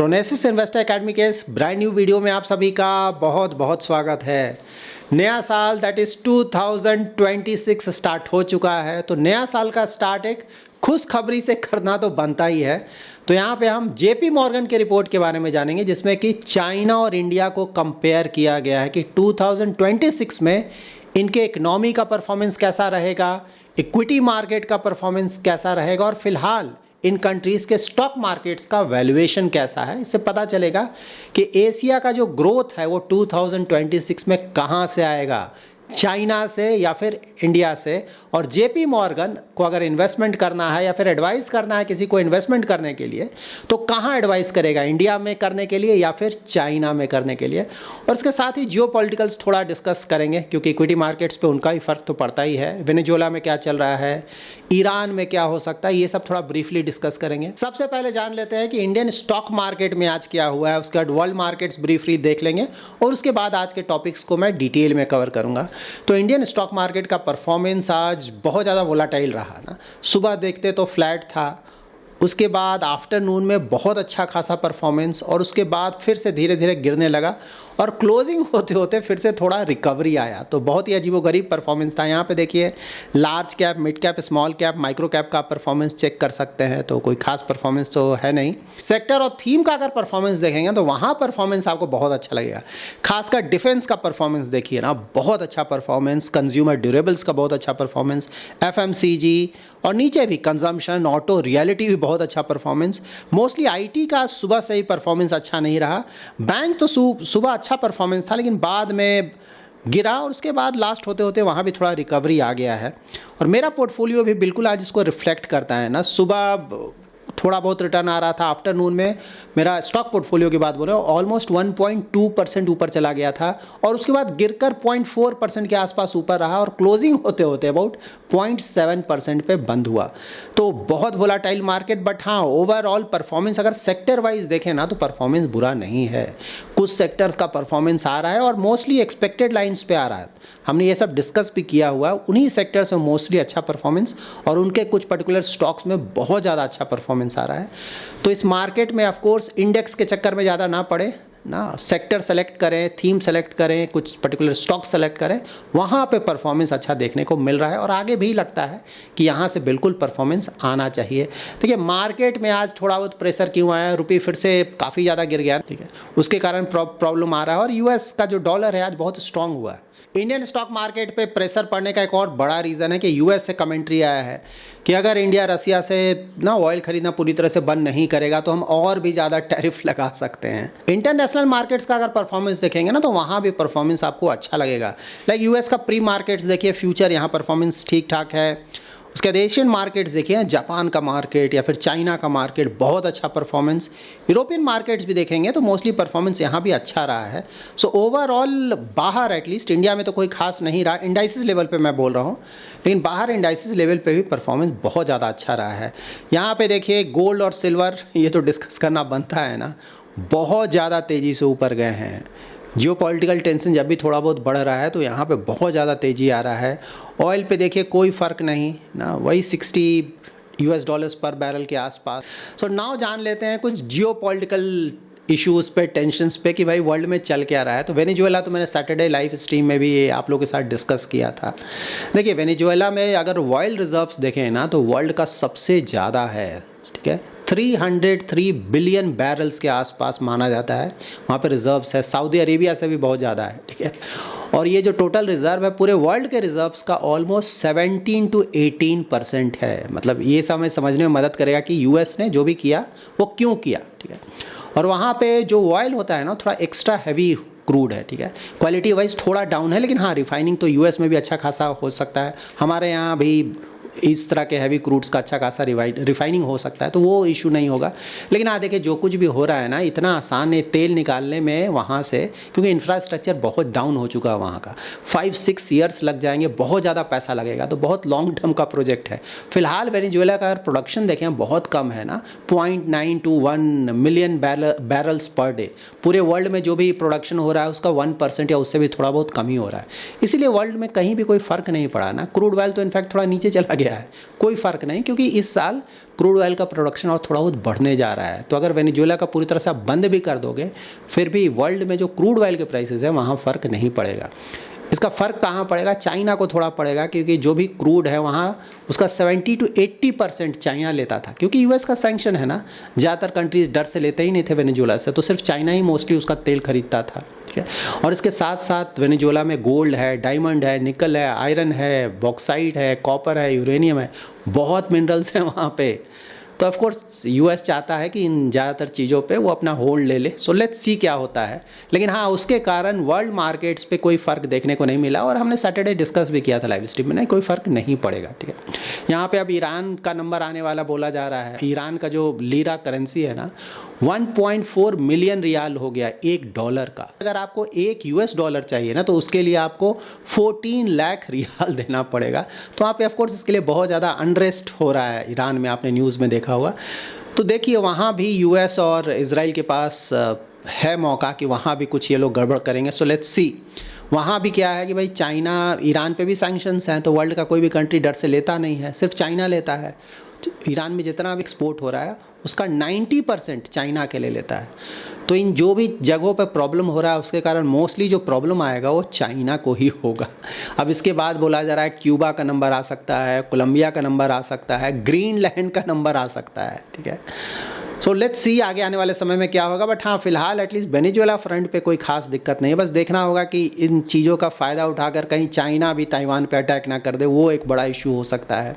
प्रोनेसिस investor academy के इस brand new video में आप सभी का बहुत बहुत स्वागत है। नया साल दैट इज़ 2026 स्टार्ट हो चुका है। तो नया साल का स्टार्ट एक खुशखबरी से करना तो बनता ही है। तो यहाँ पे हम जेपी मॉर्गन के रिपोर्ट के बारे में जानेंगे, जिसमें कि चाइना और इंडिया को कंपेयर किया गया है कि 2026 में इनके इकोनॉमी का परफॉर्मेंस कैसा रहेगा, इक्विटी मार्केट का परफॉर्मेंस कैसा रहेगा और फिलहाल इन कंट्रीज़ के स्टॉक मार्केट्स का वैल्यूएशन कैसा है। इससे पता चलेगा कि एशिया का जो ग्रोथ है वो 2026 में कहाँ से आएगा, चाइना से या फिर इंडिया से। और जेपी मॉर्गन को अगर इन्वेस्टमेंट करना है या फिर एडवाइस करना है किसी को इन्वेस्टमेंट करने के लिए, तो कहाँ एडवाइस करेगा, इंडिया में करने के लिए या फिर चाइना में करने के लिए। और इसके साथ ही जियो पॉलिटिकल्स थोड़ा डिस्कस करेंगे, क्योंकि इक्विटी मार्केट्स पे उनका ही फ़र्क तो पड़ता ही है। वेनेजुएला में क्या चल रहा है, ईरान में क्या हो सकता है, ये सब थोड़ा ब्रीफली डिस्कस करेंगे। सबसे पहले जान लेते हैं कि इंडियन स्टॉक मार्केट में आज क्या हुआ है, उसके बाद वर्ल्ड मार्केट्स ब्रीफली देख लेंगे और उसके बाद आज के टॉपिक्स को मैं डिटेल में कवर करूंगा। तो इंडियन स्टॉक मार्केट का परफॉर्मेंस आज बहुत ज़्यादा वोलाटाइल रहा ना। सुबह देखते तो फ्लैट था, उसके बाद आफ्टरनून में बहुत अच्छा खासा परफॉर्मेंस और उसके बाद फिर से धीरे धीरे गिरने लगा और क्लोजिंग होते होते फिर से थोड़ा रिकवरी आया। तो बहुत ही अजीबोगरीब परफॉर्मेंस था। यहाँ पे देखिए large cap, mid cap, small cap, micro cap का परफॉर्मेंस चेक कर सकते हैं। तो कोई खास परफॉर्मेंस तो है नहीं। सेक्टर और थीम का अगर परफॉर्मेंस देखेंगे तो वहाँ परफॉर्मेंस आपको बहुत अच्छा लगेगा। खासकर डिफेंस का परफॉर्मेंस देखिए ना, बहुत अच्छा परफॉर्मेंस। कंज्यूमर ड्यूरेबल्स का बहुत अच्छा परफॉर्मेंस, FMCG और नीचे भी कंजम्पशन, ऑटो, रियलिटी भी बहुत अच्छा परफॉर्मेंस। मोस्टली IT का सुबह से ही परफॉर्मेंस अच्छा नहीं रहा। बैंक तो सुबह अच्छा परफॉर्मेंस था, लेकिन बाद में गिरा और उसके बाद लास्ट होते होते वहाँ भी थोड़ा रिकवरी आ गया है। और मेरा पोर्टफोलियो भी बिल्कुल आज इसको रिफ्लेक्ट करता है ना। सुबह थोड़ा बहुत रिटर्न आ रहा था, आफ्टरनून में मेरा स्टॉक पोर्टफोलियो की बात बोल रहा हूँ, ऑलमोस्ट 1.2% ऊपर चला गया था और उसके बाद गिरकर 0.4% के आसपास ऊपर रहा और क्लोजिंग होते होते अबाउट 0.7% पे बंद हुआ। तो बहुत वोलाटाइल मार्केट, बट हाँ ओवरऑल परफॉर्मेंस अगर सेक्टर वाइज देखें ना तो परफॉर्मेंस बुरा नहीं है। कुछ सेक्टर्स का परफॉर्मेंस आ रहा है और मोस्टली एक्सपेक्टेड लाइन्स पे आ रहा है। हमने ये सब डिस्कस भी किया हुआ है। उन्हीं सेक्टर्स में मोस्टली अच्छा परफॉर्मेंस और उनके कुछ पर्टिकुलर स्टॉक्स में बहुत ज़्यादा अच्छा परफॉर्मेंस आ रहा है। तो इस मार्केट में ऑफकोर्स इंडेक्स के चक्कर में ज़्यादा ना पड़े ना, सेक्टर सेलेक्ट करें, थीम सेलेक्ट करें, कुछ पर्टिकुलर स्टॉक सेलेक्ट करें, वहाँ पे परफॉर्मेंस अच्छा देखने को मिल रहा है और आगे भी लगता है कि यहाँ से बिल्कुल परफॉर्मेंस आना चाहिए। देखिए मार्केट में आज थोड़ा बहुत प्रेशर क्यों आया, रुपये फिर से काफ़ी ज़्यादा गिर गया, ठीक है, उसके कारण प्रॉब्लम आ रहा है। और US का जो डॉलर है आज बहुत स्ट्रांग हुआ है। इंडियन स्टॉक मार्केट पे प्रेशर पड़ने का एक और बड़ा रीज़न है कि US से कमेंट्री आया है कि अगर इंडिया रसिया से ना ऑयल खरीदना पूरी तरह से बंद नहीं करेगा तो हम और भी ज़्यादा टैरिफ लगा सकते हैं। इंटरनेशनल मार्केट्स का अगर परफॉर्मेंस देखेंगे ना तो वहाँ भी परफॉर्मेंस आपको अच्छा लगेगा। लाइक US का प्री मार्केट्स देखिए, फ्यूचर, यहाँ परफॉर्मेंस ठीक ठाक है। उसके बाद एशियन मार्केट्स देखिए, जापान का मार्केट या फिर चाइना का मार्केट बहुत अच्छा परफॉर्मेंस। यूरोपियन मार्केट्स भी देखेंगे तो मोस्टली परफॉर्मेंस यहाँ भी अच्छा रहा है। सो ओवरऑल बाहर, एटलीस्ट इंडिया में तो कोई खास नहीं रहा, इंडाइसिस लेवल पे मैं बोल रहा हूँ, लेकिन बाहर इंडाइसिस लेवल पे भी परफॉर्मेंस बहुत ज़्यादा अच्छा रहा है। यहाँ पे देखिए गोल्ड और सिल्वर, ये तो डिस्कस करना बनता है ना, बहुत ज़्यादा तेज़ी से ऊपर गए हैं। जियो पॉलिटिकल टेंशन जब भी थोड़ा बहुत बढ़ रहा है तो यहाँ पे बहुत ज़्यादा तेज़ी आ रहा है। ऑयल पे देखिए कोई फ़र्क नहीं ना, वही $60 पर बैरल के आसपास। सो नाउ जान लेते हैं कुछ जियो पॉलिटिकल इश्यूज़ पे, टेंशन्स पे कि भाई वर्ल्ड में चल क्या रहा है। तो वेनेजुएला तो मैंने सैटरडे लाइव स्ट्रीम में भी आप लोगों के साथ डिस्कस किया था। देखिए वेनेजुएला में अगर ऑयल रिजर्व्स देखें ना तो वर्ल्ड का सबसे ज़्यादा है, ठीक है, 303 बिलियन बैरल्स के आसपास माना जाता है वहाँ पे रिजर्व्स है। सऊदी अरेबिया से भी बहुत ज़्यादा है, ठीक है। और ये जो टोटल रिज़र्व है पूरे वर्ल्ड के रिजर्व्स का ऑलमोस्ट 17 to 18% है। मतलब ये हमें समझने में मदद करेगा कि US ने जो भी किया वो क्यों किया, ठीक है। और वहाँ पे जो ऑयल होता है ना थोड़ा एक्स्ट्रा हैवी क्रूड है, ठीक है, क्वालिटी वाइज थोड़ा डाउन है, लेकिन हाँ रिफाइनिंग तो US में भी अच्छा खासा हो सकता है। हमारे यहाँ भी इस तरह के हैवी क्रूड्स का अच्छा खासा रिफाइनिंग हो सकता है, तो वो इशू नहीं होगा। लेकिन हाँ देखिए जो कुछ भी हो रहा है ना, इतना आसान है तेल निकालने में वहाँ से, क्योंकि इंफ्रास्ट्रक्चर बहुत डाउन हो चुका है वहाँ का। 5-6 ईयर्स लग जाएंगे, बहुत ज़्यादा पैसा लगेगा, तो बहुत लॉन्ग टर्म का प्रोजेक्ट है। फिलहाल वेनेजुएला का अगर प्रोडक्शन देखें बहुत कम है ना, 0.9 to 1 million barrels per day. पूरे वर्ल्ड में जो भी प्रोडक्शन हो रहा है उसका 1% या उससे भी थोड़ा बहुत कम ही हो रहा है। इसीलिए वर्ल्ड में कहीं भी कोई फ़र्क नहीं पड़ा ना। क्रूड ऑयल तो इनफैक्ट थोड़ा नीचे चला गया है, कोई फ़र्क नहीं, क्योंकि इस साल क्रूड ऑयल का प्रोडक्शन और थोड़ा बहुत बढ़ने जा रहा है। तो अगर वेनेजुएला का पूरी तरह से आप बंद भी कर दोगे, फिर भी वर्ल्ड में जो क्रूड ऑयल के प्राइसेस है वहाँ फ़र्क नहीं पड़ेगा। इसका फ़र्क कहाँ पड़ेगा? चाइना को थोड़ा पड़ेगा, क्योंकि जो भी क्रूड है वहाँ उसका 70 to 80% चाइना लेता था, क्योंकि यूएस का सैंक्शन है ना। ज़्यादातर कंट्रीज डर से लेते ही नहीं थे वेनेजुएला से, तो सिर्फ चाइना ही मोस्टली उसका तेल खरीदता था, ठीक है। और इसके साथ साथ वेनेजुएला में गोल्ड है, डायमंड है, निकल है, आयरन है, बॉक्साइट है, कॉपर है, यूरेनियम है, बहुत मिनरल्स हैं वहाँ पे। तो ऑफ कोर्स यूएस चाहता है कि इन ज़्यादातर चीज़ों पे वो अपना होल्ड ले ले। सो लेट्स सी क्या होता है। लेकिन हाँ, उसके कारण वर्ल्ड मार्केट्स पे कोई फ़र्क देखने को नहीं मिला, और हमने सैटरडे डिस्कस भी किया था लाइव स्ट्रीम में, नहीं कोई फ़र्क नहीं पड़ेगा, ठीक है। यहाँ पे अब ईरान का नंबर आने वाला बोला जा रहा है। ईरान का जो लीरा करेंसी है ना, 1.4 मिलियन रियाल हो गया $1 का। अगर आपको $1 चाहिए ना, तो उसके लिए आपको 14 लाख रियाल देना पड़ेगा। तो वहाँ पे ऑफ कोर्स इसके लिए बहुत ज़्यादा अनरेस्ट हो रहा है ईरान में, आपने न्यूज़ में देखा होगा। तो देखिए, वहाँ भी यूएस और इजराइल के पास है मौका कि वहाँ भी कुछ ये लोग गड़बड़ करेंगे। So let's see. वहाँ भी क्या है कि भाई चाइना, ईरान पे भी सैंक्शंस हैं, तो वर्ल्ड का कोई भी कंट्री डर से लेता नहीं है, सिर्फ चाइना लेता है। तो ईरान में जितना भी एक्सपोर्ट हो रहा है उसका 90% चाइना के लिए लेता है। तो इन जो भी जगहों पर प्रॉब्लम हो रहा है उसके कारण मोस्टली जो प्रॉब्लम आएगा वो चाइना को ही होगा। अब इसके बाद बोला जा रहा है क्यूबा का नंबर आ सकता है, कोलंबिया का नंबर आ सकता है, ग्रीनलैंड का नंबर आ सकता है, ठीक है। सो लेट्स सी आगे आने वाले समय में क्या होगा। बट हाँ, फिलहाल एटलीस्ट वेनेजुएला फ्रंट पे कोई खास दिक्कत नहीं है। बस देखना होगा कि इन चीज़ों का फ़ायदा उठाकर कहीं चाइना भी ताइवान पे अटैक ना कर दे, वो एक बड़ा इशू हो सकता है।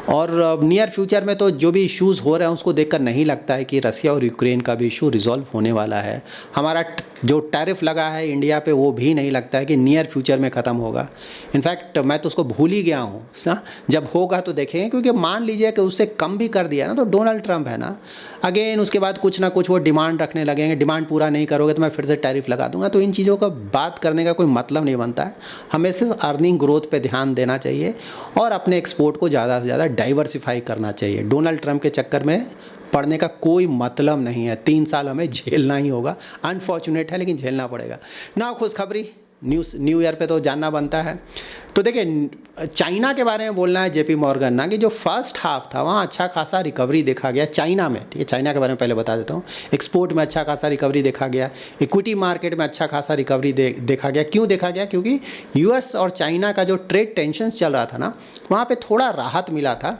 और नियर फ्यूचर में तो जो भी इश्यूज़ हो रहे हैं उसको देखकर नहीं लगता है कि रसिया और यूक्रेन का भी इशू रिजॉल्व होने वाला है। हमारा जो टैरिफ लगा है इंडिया पे, वो भी नहीं लगता है कि नियर फ्यूचर में ख़त्म होगा। इनफैक्ट मैं तो उसको भूल ही गया हूँ। जब होगा तो देखेंगे, क्योंकि मान लीजिए कि उससे कम भी कर दिया ना, तो डोनाल्ड ट्रंप है ना, अगेन उसके बाद कुछ ना कुछ वो डिमांड रखने लगेंगे, डिमांड पूरा नहीं करोगे तो मैं फिर से टैरिफ लगा दूंगा। तो इन चीज़ों का बात करने का कोई मतलब नहीं बनता है। हमें सिर्फ अर्निंग ग्रोथ पे ध्यान देना चाहिए और अपने एक्सपोर्ट को ज़्यादा से ज़्यादा डाइवर्सिफाई करना चाहिए। डोनाल्ड ट्रंप के चक्कर में पढ़ने का कोई मतलब नहीं है। 3 साल हमें झेलना ही होगा। अनफॉर्चुनेट है, लेकिन झेलना पड़ेगा ना। खुशखबरी न्यू ईयर पे तो जानना बनता है। तो देखिए, चाइना के बारे में बोलना है जेपी मॉर्गन ना, कि जो फर्स्ट हाफ था वहाँ अच्छा खासा रिकवरी देखा गया चाइना में, ठीक है। चाइना के बारे में पहले बता देता हूँ। एक्सपोर्ट में अच्छा खासा रिकवरी देखा गया, इक्विटी मार्केट में अच्छा खासा रिकवरी देखा गया। क्यों देखा गया? क्योंकि यूएस और चाइना का जो ट्रेड टेंशन्स चल रहा था ना, वहाँ पे थोड़ा राहत मिला था,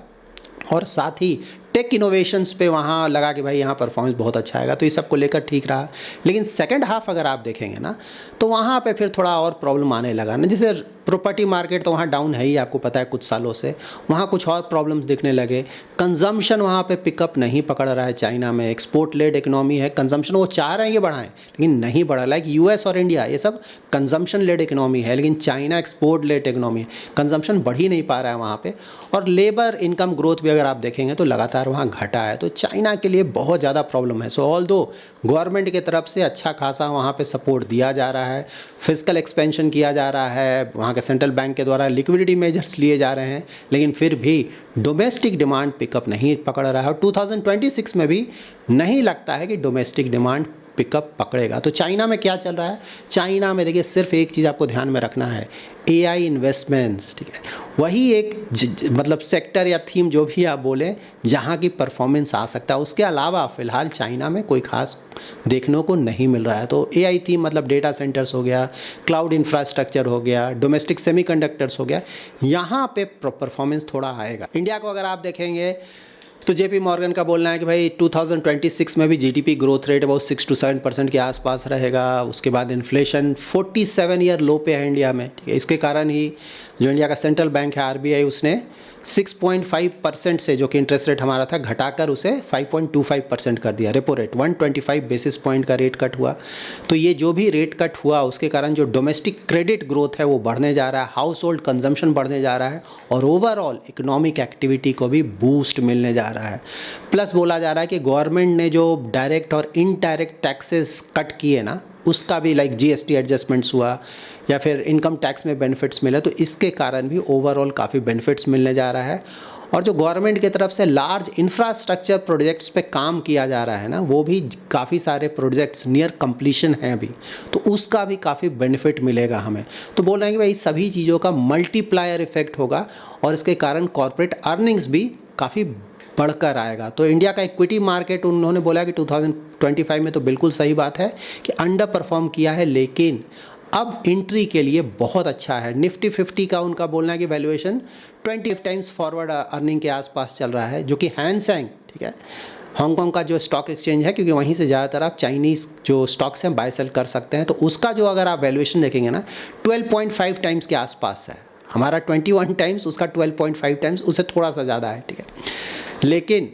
और साथ ही टेक इनोवेशंस पे वहाँ लगा कि भाई यहाँ परफॉर्मेंस बहुत अच्छा आएगा, तो इस सब को लेकर ठीक रहा। लेकिन सेकंड हाफ अगर आप देखेंगे ना, तो वहाँ पे फिर थोड़ा और प्रॉब्लम आने लगा ना। जैसे प्रॉपर्टी मार्केट तो वहाँ डाउन है ही, आपको पता है कुछ सालों से। वहाँ कुछ और प्रॉब्लम्स दिखने लगे। कंजम्पशन वहाँ पे पिकअप नहीं पकड़ रहा है चाइना में। एक्सपोर्ट लेड इकोनॉमी है, कंजम्पशन वो चाह रहे हैं ये बढ़ाएं, लेकिन नहीं बढ़ा। लाइक यूएस और इंडिया, ये सब कंजम्पशन लेड इकोनॉमी है, लेकिन चाइना एक्सपोर्ट लेड इकोनॉमी है। कंजम्पशन बढ़ ही नहीं पा रहा है वहाँ पे। और लेबर इनकम ग्रोथ भी अगर आप देखेंगे तो लगातार वहाँ घटा है। तो चाइना के लिए बहुत ज़्यादा प्रॉब्लम है। सो ऑल दो गवर्नमेंट की तरफ से अच्छा खासा वहाँ पे सपोर्ट दिया जा रहा है, फिजिकल एक्सपेंशन किया जा रहा है, वहाँ के सेंट्रल बैंक के द्वारा लिक्विडिटी मेजर्स लिए जा रहे हैं, लेकिन फिर भी डोमेस्टिक डिमांड पिकअप नहीं पकड़ रहा है। और 2026 में भी नहीं लगता है कि डोमेस्टिक डिमांड पिकअप पकड़ेगा। तो चाइना में क्या चल रहा है? चाइना में देखिए, सिर्फ एक चीज़ आपको ध्यान में रखना है, एआई इन्वेस्टमेंट्स, ठीक है। वही एक मतलब सेक्टर या थीम जो भी आप बोलें, जहाँ की परफॉर्मेंस आ सकता है। उसके अलावा फ़िलहाल चाइना में कोई खास देखने को नहीं मिल रहा है। तो एआई थीम मतलब डेटा सेंटर्स हो गया, क्लाउड इंफ्रास्ट्रक्चर हो गया, डोमेस्टिक सेमीकंडक्टर्स हो गया, यहाँ पे परफॉर्मेंस थोड़ा आएगा। इंडिया को अगर आप देखेंगे तो जेपी मॉर्गन का बोलना है कि भाई 2026 में भी GDP growth rate about 6 to 7% के आसपास रहेगा। उसके बाद इन्फ्लेशन 47 ईयर लो पे है इंडिया में, ठीक है। इसके कारण ही जो इंडिया का सेंट्रल बैंक है आरबीआई, उसने 6.5% से, जो कि इंटरेस्ट रेट हमारा था, घटाकर उसे 5.25% कर दिया। रेपो रेट 125 बेसिस पॉइंट का रेट कट हुआ। तो ये जो भी रेट कट हुआ उसके कारण जो डोमेस्टिक क्रेडिट ग्रोथ है वो बढ़ने जा रहा है, हाउस होल्ड कंजम्पशन बढ़ने जा रहा है, और ओवरऑल इकोनॉमिक एक्टिविटी को भी बूस्ट मिलने जा रहा है। प्लस बोला जा रहा है कि गवर्नमेंट ने जो डायरेक्ट और इनडायरेक्ट टैक्सेस कट किए ना, उसका भी लाइक जीएसटी एडजस्टमेंट्स हुआ, या फिर इनकम टैक्स में बेनिफिट्स मिले, तो इसके कारण भी ओवरऑल काफ़ी बेनिफिट्स मिलने जा रहा है। और जो गवर्नमेंट की तरफ से लार्ज इंफ्रास्ट्रक्चर प्रोजेक्ट्स पे काम किया जा रहा है ना, वो भी काफ़ी सारे प्रोजेक्ट्स नियर कंप्लीशन हैं अभी, तो उसका भी काफ़ी बेनिफिट मिलेगा हमें। तो बोल रहे हैं कि भाई सभी चीज़ों का मल्टीप्लायर इफेक्ट होगा और इसके कारण कॉर्पोरेट अर्निंग्स भी काफ़ी बढ़कर आएगा। तो इंडिया का इक्विटी मार्केट उन्होंने बोला कि 2025 में तो बिल्कुल सही बात है कि अंडर परफॉर्म किया है, लेकिन अब एंट्री के लिए बहुत अच्छा है। निफ्टी 50 का उनका बोलना है कि वैल्यूएशन 20 टाइम्स फॉरवर्ड अर्निंग के आसपास चल रहा है, जो कि हैंग सेंग, ठीक है, हांगकांग का जो स्टॉक एक्सचेंज है, क्योंकि वहीं से ज़्यादातर आप चाइनीज़ जो स्टॉक्स हैं बाय सेल कर सकते हैं, तो उसका जो अगर आप वैल्यूएशन देखेंगे ना 12.5 टाइम्स के आसपास है। हमारा 21 टाइम्स, उसका 12.5 टाइम्स, उससे थोड़ा सा ज़्यादा है, ठीक है। लेकिन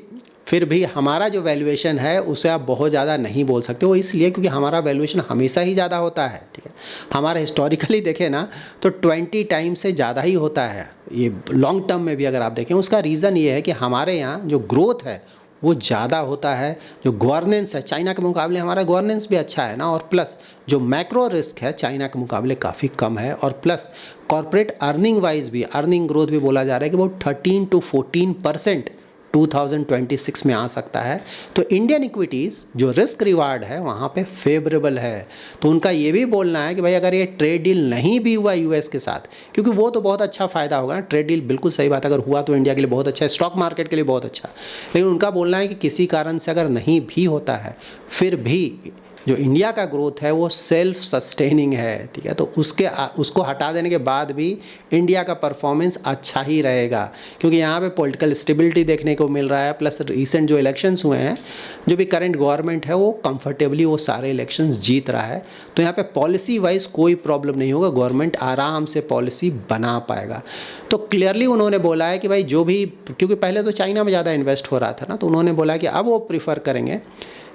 फिर भी हमारा जो वैल्यूएशन है उसे आप बहुत ज़्यादा नहीं बोल सकते। वो इसलिए क्योंकि हमारा वैल्यूएशन हमेशा ही ज़्यादा होता है, ठीक है। हमारा हिस्टोरिकली देखें ना तो 20 टाइम से ज़्यादा ही होता है, ये लॉन्ग टर्म में भी अगर आप देखें। उसका रीज़न ये है कि हमारे यहाँ जो ग्रोथ है वो ज़्यादा होता है, जो गवर्नेंस है चाइना के मुकाबले हमारा गवर्नेंस भी अच्छा है ना, और प्लस जो मैक्रो रिस्क है चाइना के मुकाबले काफ़ी कम है, और प्लस कॉर्पोरेट अर्निंग वाइज भी, अर्निंग ग्रोथ भी बोला जा रहा है कि वो 13 to 14% 2026 में आ सकता है। तो इंडियन इक्विटीज़ जो रिस्क रिवार्ड है वहाँ पे फेवरेबल है। तो उनका ये भी बोलना है कि भाई अगर ये ट्रेड डील नहीं भी हुआ यूएस के साथ, क्योंकि वो तो बहुत अच्छा फ़ायदा होगा ना, ट्रेड डील बिल्कुल सही बात, अगर हुआ तो इंडिया के लिए बहुत अच्छा है, स्टॉक मार्केट के लिए बहुत अच्छा, लेकिन उनका बोलना है कि किसी कारण से अगर नहीं भी होता है, फिर भी जो इंडिया का ग्रोथ है वो सेल्फ सस्टेनिंग है, ठीक है। तो उसको हटा देने के बाद भी इंडिया का परफॉर्मेंस अच्छा ही रहेगा, क्योंकि यहाँ पे पॉलिटिकल स्टेबिलिटी देखने को मिल रहा है, प्लस रिसेंट जो इलेक्शंस हुए हैं, जो भी करंट गवर्नमेंट है वो कंफर्टेबली वो सारे इलेक्शंस जीत रहा है। तो यहाँ पे पॉलिसी वाइज कोई प्रॉब्लम नहीं होगा, गवर्नमेंट आराम से पॉलिसी बना पाएगा। तो क्लियरली उन्होंने बोला है कि भाई जो भी, क्योंकि पहले तो चाइना में ज़्यादा इन्वेस्ट हो रहा था ना, तो उन्होंने बोला कि अब वो प्रीफर करेंगे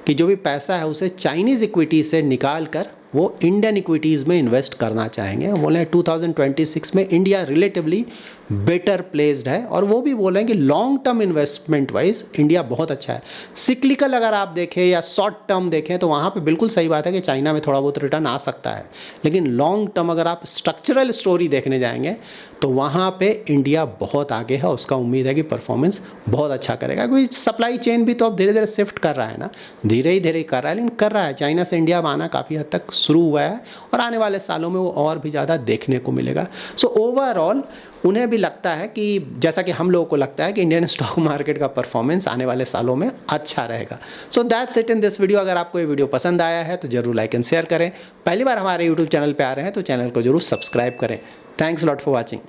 कि जो भी पैसा है उसे चाइनीज़ इक्विटी से निकाल कर वो इंडियन इक्विटीज़ में इन्वेस्ट करना चाहेंगे। बोले 2026 में इंडिया रिलेटिवली बेटर प्लेस्ड है, और वो भी बोले कि long term investment wise India बहुत अच्छा है। सिक्लिकल अगर आप देखें या शॉर्ट टर्म देखें तो वहाँ पे बिल्कुल सही बात है कि चाइना में थोड़ा बहुत रिटर्न आ सकता है, लेकिन लॉन्ग टर्म अगर आप स्ट्रक्चरल स्टोरी देखने जाएंगे तो वहाँ पे इंडिया बहुत आगे है। उसका उम्मीद है कि परफॉर्मेंस बहुत अच्छा करेगा, क्योंकि सप्लाई चेन भी तो अब धीरे धीरे शिफ्ट कर रहा है ना, धीरे ही धीरे कर रहा है, लेकिन कर रहा है। चाइना से इंडिया में आना काफ़ी हद तक शुरू हुआ है, और आने वाले सालों में वो और भी ज़्यादा देखने को मिलेगा। सो ओवरऑल उन्हें भी लगता है कि जैसा कि हम लोगों को लगता है कि इंडियन स्टॉक मार्केट का परफॉर्मेंस आने वाले सालों में अच्छा रहेगा। So that's it in this video. अगर आपको ये वीडियो पसंद आया है तो जरूर लाइक एंड शेयर करें। पहली बार हमारे यूट्यूब चैनल पे आ रहे हैं तो चैनल को जरूर सब्सक्राइब करें। Thanks lot for watching.